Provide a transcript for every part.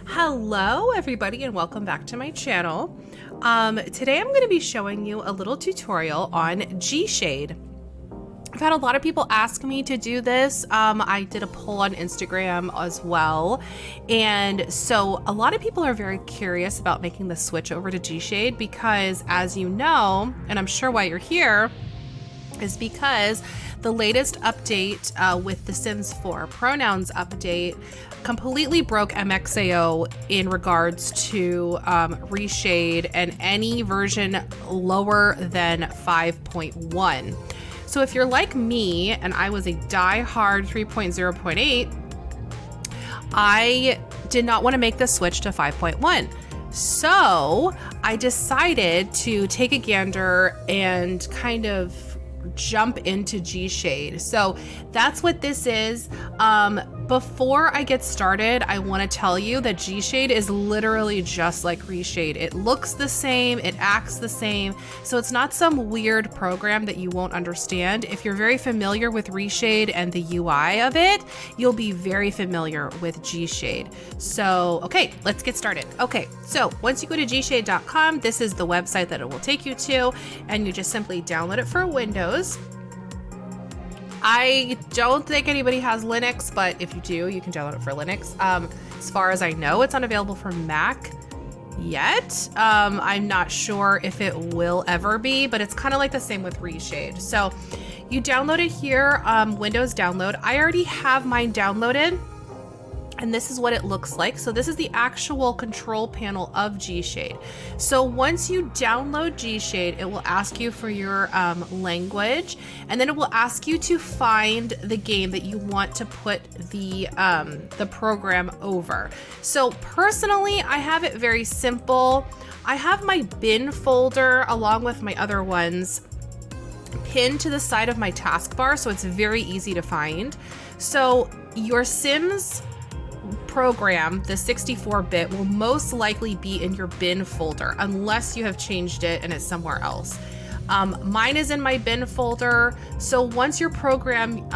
Hello everybody and welcome back to my channel. Today I'm going to be showing you a little tutorial on Gshade. I've had a lot of people ask me to do this. I did a poll on Instagram as well. And so a lot of people are very curious about making the switch over to Gshade because, as you know, and I'm sure why you're here, is because the latest update with the Sims 4 pronouns update completely broke MXAO in regards to Reshade and any version lower than 5.1. So if you're like me, and I was a die-hard 3.0.8, I did not want to make the switch to 5.1. So I decided to take a gander and kind of jump into Gshade. So that's what this is. Before I get started, I want to tell you that Gshade is literally just like Reshade. It looks the same, it acts the same, so it's not some weird program that you won't understand. If you're very familiar with Reshade and the UI of it, you'll be very familiar with Gshade. So, okay, let's get started. Okay, so once you go to gshade.com, this is the website that it will take you to, and you just simply download it for Windows. I don't think anybody has Linux, but if you do, you can download it for Linux. As far as I know, it's unavailable for Mac yet. I'm not sure if it will ever be, but it's kind of like the same with Reshade. So you download it here, Windows download. I already have mine downloaded, and this is what it looks like. So this is the actual control panel of Gshade. So once you download Gshade, it will ask you for your language, and then it will ask you to find the game that you want to put the program over. So personally, I have it very simple. I have my bin folder along with my other ones pinned to the side of my taskbar, so it's very easy to find. So your Sims program, the 64-bit, will most likely be in your bin folder unless you have changed it and it's somewhere else. Mine is in my bin folder. So once your program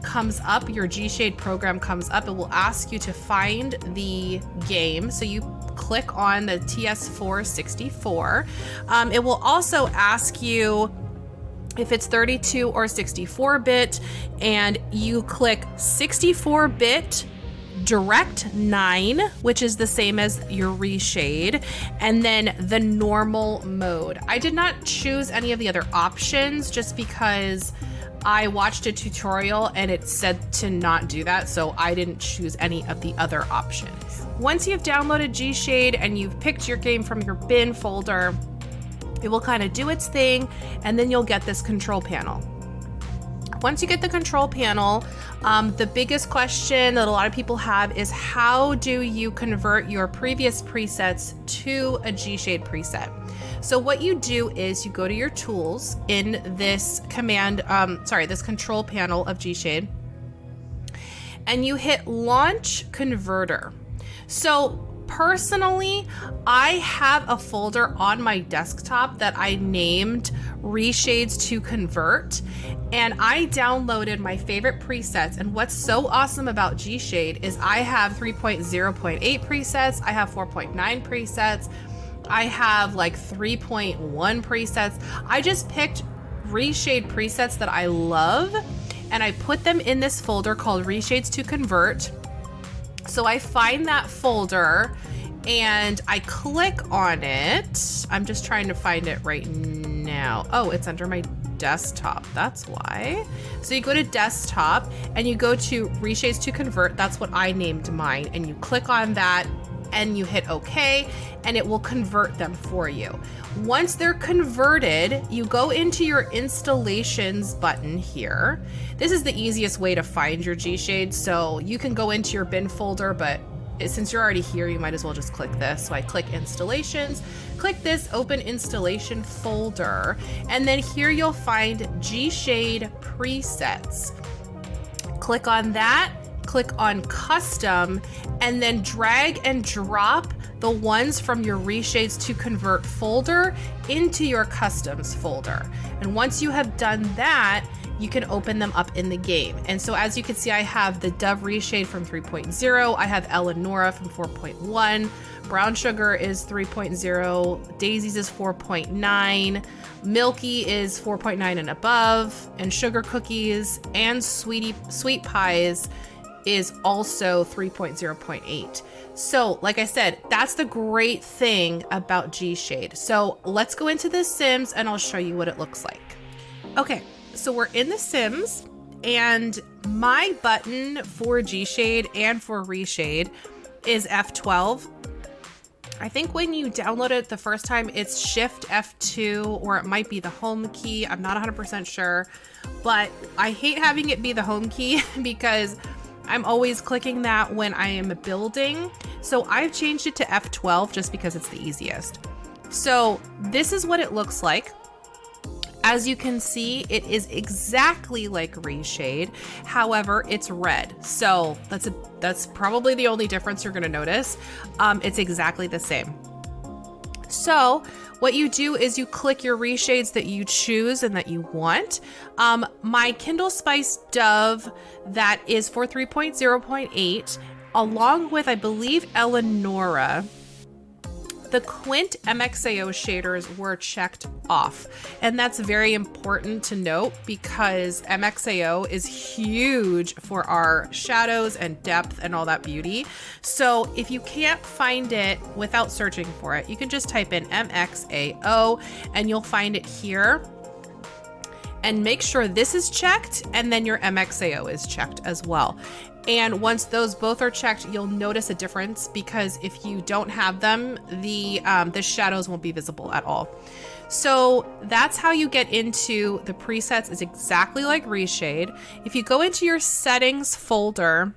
comes up, your Gshade program comes up, it will ask you to find the game. So you click on the TS4 64. It will also ask you if it's 32 or 64-bit, and you click 64-bit Direct 9, which is the same as your Reshade, and then the normal mode. I did not choose any of the other options just because I watched a tutorial and it said to not do that, so I didn't choose any of the other options. Once you've downloaded Gshade and you've picked your game from your bin folder, it will kind of do its thing, and then you'll get this control panel. Once you get the control panel, the biggest question that a lot of people have is, how do you convert your previous presets to a Gshade preset? So what you do is you go to your tools in this this control panel of Gshade, and you hit Launch Converter. So personally, I have a folder on my desktop that I named Reshades to Convert, and I downloaded my favorite presets. And what's so awesome about Gshade is I have 3.0.8 presets, I have 4.9 presets, I have like 3.1 presets. I just picked Reshade presets that I love, and I put them in this folder called Reshades to Convert. So I find that folder and I click on it. I'm just trying to find it right now. Oh, it's under my desktop. That's why. So you go to desktop and you go to Reshades to Convert. That's what I named mine. And you click on that and you hit OK, and it will convert them for you. Once they're converted, you go into your installations button here. This is the easiest way to find your Gshade. So you can go into your bin folder, but since you're already here, you might as well just click this. So I click installations, click this open installation folder, and then here you'll find Gshade presets. Click on that, click on custom, and then drag and drop the ones from your Reshades to Convert folder into your customs folder. And once you have done that, you can open them up in the game. And so as you can see, I have the Dove Reshade from 3.0. I have Eleonora from 4.1. Brown Sugar is 3.0. Daisies is 4.9. Milky is 4.9 and above. And Sugar Cookies and Sweet Pies is also 3.0.8. So like I said, that's the great thing about Gshade. So let's go into the Sims and I'll show you what it looks like. Okay, so we're in the Sims and my button for Gshade and for Reshade is F12. I think when you download it the first time, it's Shift F2, or it might be the home key. I'm not 100% sure, but I hate having it be the home key because I'm always clicking that when I am building. So I've changed it to F12 just because it's the easiest. So this is what it looks like. As you can see, it is exactly like Reshade. However, it's red. So that's probably the only difference you're gonna notice. It's exactly the same. So what you do is you click your reshades that you choose and that you want. My Kindle Spice Dove, that is for 3.0.8, along with, I believe, Eleonora. The Quint MXAO shaders were checked off. And that's very important to note because MXAO is huge for our shadows and depth and all that beauty. So if you can't find it without searching for it, you can just type in MXAO and you'll find it here. And make sure this is checked and then your MXAO is checked as well. And once those both are checked, you'll notice a difference because if you don't have them, the shadows won't be visible at all. So that's how you get into the presets. Is exactly like Reshade. If you go into your settings folder,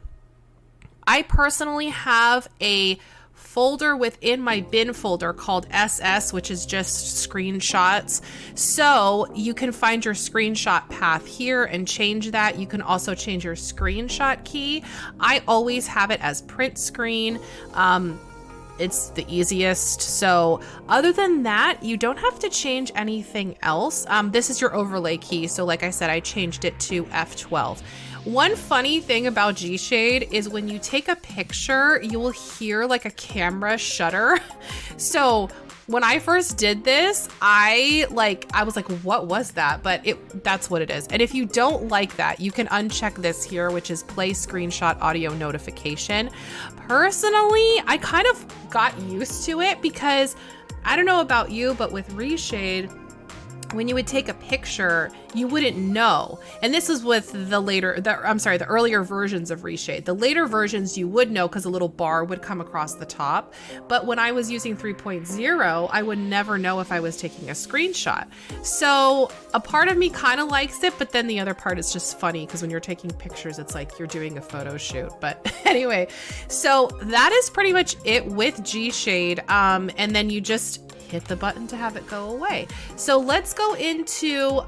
I personally have a folder within my bin folder called SS, which is just screenshots. So you can find your screenshot path here and change that. You can also change your screenshot key. I always have it as print screen. It's the easiest. So other than that, you don't have to change anything else. This is your overlay key. So like I said, I changed it to F12. One funny thing about Gshade is when you take a picture, you will hear like a camera shutter. So when I first did this, I was like, what was that? But that's what it is. And if you don't like that, you can uncheck this here, which is play screenshot audio notification. Personally, I kind of got used to it because I don't know about you, but with Reshade, when you would take a picture, you wouldn't know. And this is with the earlier versions of Reshade. The later versions you would know because a little bar would come across the top. But when I was using 3.0, I would never know if I was taking a screenshot. So a part of me kind of likes it, but then the other part is just funny because when you're taking pictures, it's like you're doing a photo shoot. But anyway, so that is pretty much it with Gshade. And then you just hit the button to have it go away. So let's go into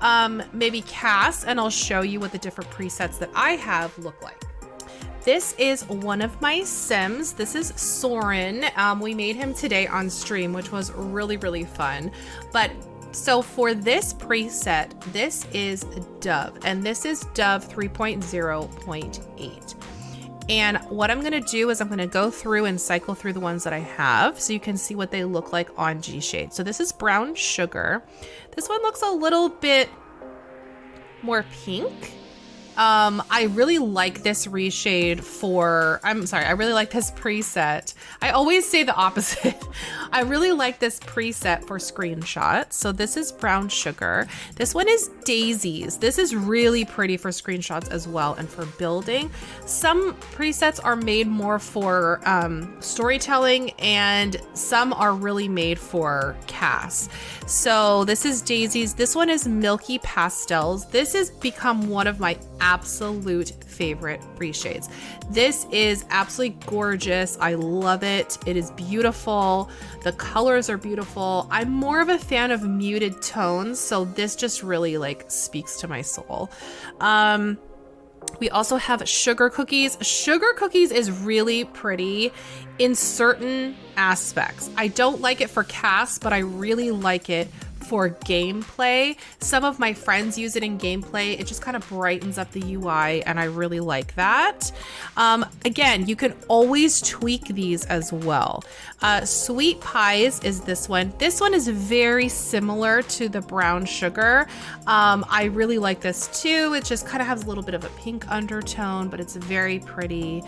maybe Cass and I'll show you what the different presets that I have look like. This is one of my Sims. This is Soren. We made him today on stream, which was really, really fun. But so for this preset, this is Dove, and this is Dove 3.0.8. And what I'm gonna do is I'm gonna go through and cycle through the ones that I have so you can see what they look like on Gshade. So this is Brown Sugar. This one looks a little bit more pink. I really like this Reshade I really like this preset. I always say the opposite. I really like this preset for screenshots. So this is Brown Sugar. This one is Daisies. This is really pretty for screenshots as well and for building. Some presets are made more for storytelling and some are really made for Cass. So this is Daisies. This one is Milky Pastels. This has become one of my absolute favorite reshades. This is absolutely gorgeous. I love it. It is beautiful. The colors are beautiful. I'm more of a fan of muted tones, so this just really speaks to my soul. We also have Sugar Cookies. Sugar Cookies is really pretty in certain aspects. I don't like it for Cass, but I really like it for gameplay. Some of my friends use it in gameplay. It just kind of brightens up the UI, and I really like that. Again, you can always tweak these as well. Sweet Pies is this one. This one is very similar to the brown sugar. I really like this too. It just kind of has a little bit of a pink undertone, but it's very pretty,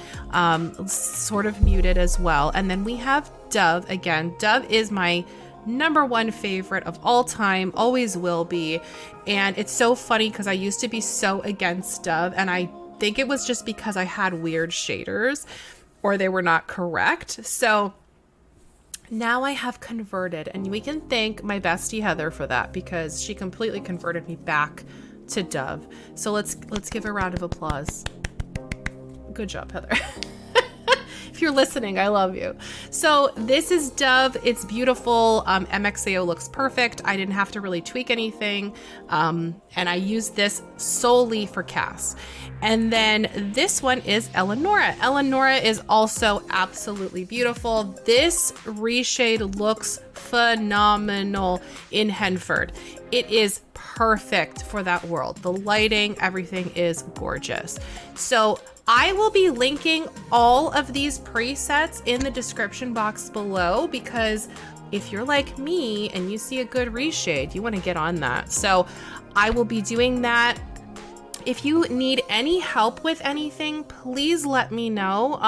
sort of muted as well. And then we have Dove. Again, Dove is my #1 favorite of all time, always will be. And it's so funny because I used to be so against Dove, and I think it was just because I had weird shaders or they were not correct. So now I have converted, and we can thank my bestie Heather for that, because she completely converted me back to Dove. So let's give a round of applause. Good job, Heather. If you're listening, I love you. So this is Dove. It's beautiful. MXAO looks perfect. I didn't have to really tweak anything. And I used this solely for Cass. And then this one is Eleonora. Eleonora is also absolutely beautiful. This reshade looks phenomenal in Henford. It is perfect for that world. The lighting, everything is gorgeous. So I will be linking all of these presets in the description box below, because if you're like me and you see a good reshade, you want to get on that. So I will be doing that. If you need any help with anything, please let me know.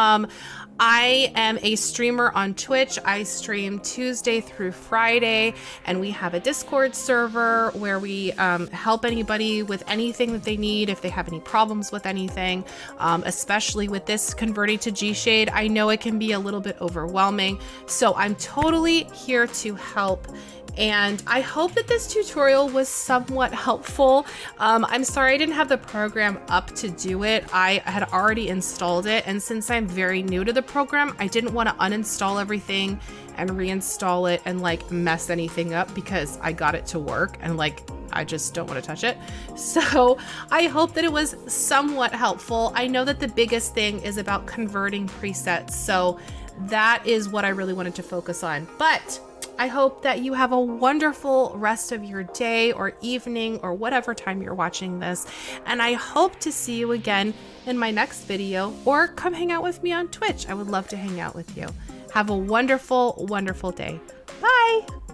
I am a streamer on Twitch. I stream Tuesday through Friday, and we have a Discord server where we help anybody with anything that they need if they have any problems with anything, especially with this converting to Gshade. I know it can be a little bit overwhelming, so I'm totally here to help. And I hope that this tutorial was somewhat helpful. I'm sorry I didn't have the program up to do it. I had already installed it, and since I'm very new to the program, I didn't want to uninstall everything and reinstall it and like mess anything up, because I got it to work and like I just don't want to touch it. So I hope that it was somewhat helpful. I know that the biggest thing is about converting presets, so that is what I really wanted to focus on. But I hope that you have a wonderful rest of your day or evening or whatever time you're watching this. And I hope to see you again in my next video, or come hang out with me on Twitch. I would love to hang out with you. Have a wonderful, wonderful day. Bye.